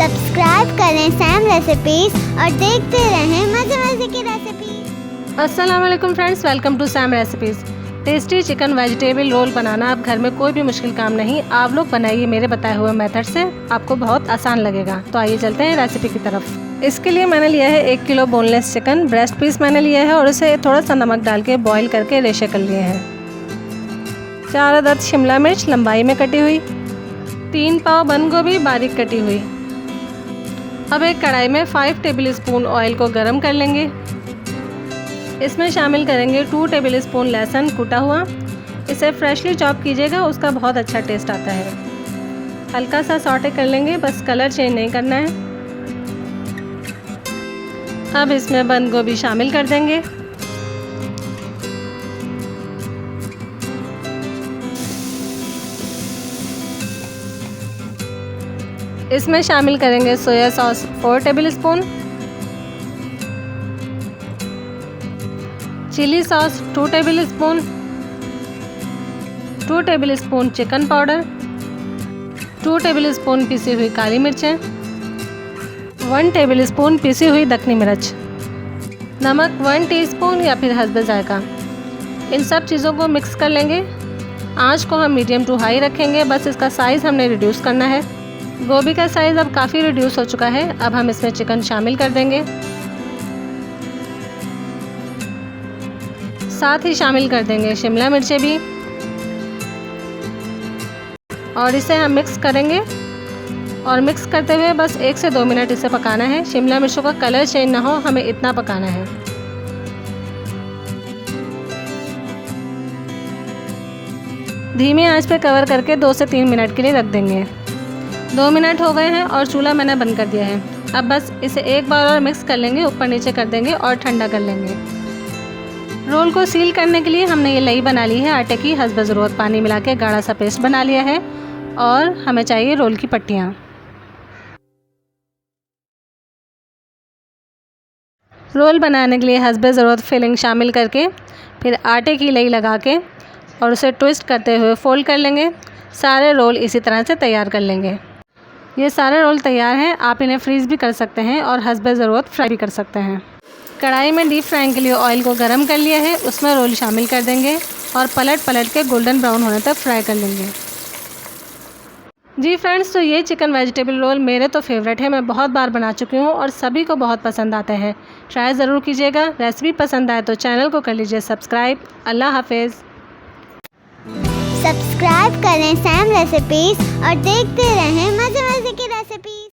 Subscribe करें Sam recipes और देखते रहें मज़े मज़े की रेसिपी। अस्सलाम वालेकुम friends, welcome to Sam recipes. Tasty chicken vegetable roll बनाना अब घर में कोई भी मुश्किल काम नहीं। आप लोग बनाइए मेरे बताए हुए मेथड से, आपको बहुत आसान लगेगा। तो आइए चलते हैं रेसिपी की तरफ। इसके लिए मैंने लिया है 1 kilo boneless chicken. Breast piece मैंने लिया है और उसे थोड़ा सा नमक डाल के बॉईल करके रेशे कर लिए हैं। 4 अदद शिमला मिर्च लंबाई में कटी हुई, 3 पाव बंद गोभी बारीक कटी हुई। अब एक कढ़ाई में 5 टेबल स्पून ऑयल को गरम कर लेंगे। इसमें शामिल करेंगे 2 टेबल स्पून लहसुन कूटा हुआ। इसे फ्रेशली चॉप कीजिएगा, उसका बहुत अच्छा टेस्ट आता है। हल्का सा सॉटे कर लेंगे, बस कलर चेंज नहीं करना है। अब इसमें बंद गोभी शामिल कर देंगे। इसमें शामिल करेंगे soya sauce 4 tablespoon, chilli sauce 2 tablespoon, 2 tablespoon chicken powder, 2 tablespoon पिसी हुई काली मिर्चें, 1 टेबल स्पून पिसी हुई दखनी मिर्च, नमक 1 टीस्पून या फिर हस्बे जायका। इन सब चीज़ों को मिक्स कर लेंगे। आंच को हम मीडियम टू हाई रखेंगे, बस इसका साइज़ हमने रिड्यूस करना है। गोभी का साइज़ अब काफ़ी रिड्यूस हो चुका है। अब हम इसमें चिकन शामिल कर देंगे, साथ ही शामिल कर देंगे शिमला मिर्चें भी, और इसे हम मिक्स करेंगे। और मिक्स करते हुए बस 1 से 2 मिनट इसे पकाना है। शिमला मिर्चों का कलर चेंज ना हो, हमें इतना पकाना है। धीमी आंच पे कवर करके 2 से 3 मिनट के लिए रख देंगे। 2 मिनट हो गए हैं और चूल्हा मैंने बंद कर दिया है। अब बस इसे एक बार और मिक्स कर लेंगे, ऊपर नीचे कर देंगे और ठंडा कर लेंगे। रोल को सील करने के लिए हमने ये लई बना ली है आटे की। हस्बे ज़रूरत पानी मिला के गाढ़ा सा पेस्ट बना लिया है। और हमें चाहिए रोल की पट्टियाँ। रोल बनाने के लिए हस्बे ज़रूरत फिलिंग शामिल करके फिर आटे की लई लगा के और उसे ट्विस्ट करते हुए फोल्ड कर लेंगे। सारे रोल इसी तरह से तैयार कर लेंगे। ये सारे रोल तैयार हैं। आप इन्हें फ्रीज़ भी कर सकते हैं और हस्बे ज़रूरत फ्राई भी कर सकते हैं। कढ़ाई में डीप फ्राइंग के लिए ऑयल को गरम कर लिया है। उसमें रोल शामिल कर देंगे और पलट के गोल्डन ब्राउन होने तक फ्राई कर लेंगे। जी फ्रेंड्स, तो ये चिकन वेजिटेबल रोल मेरे तो फेवरेट है। मैं बहुत बार बना चुकी हूँ और सभी को बहुत पसंद आते हैं। ट्राई ज़रूर कीजिएगा। रेसिपी पसंद आए तो चैनल को कर लीजिए सब्सक्राइब। अल्लाह हाफिज़। सब्सक्राइब करें सैम रेसिपीज और देखते रहें मज़े मज़े की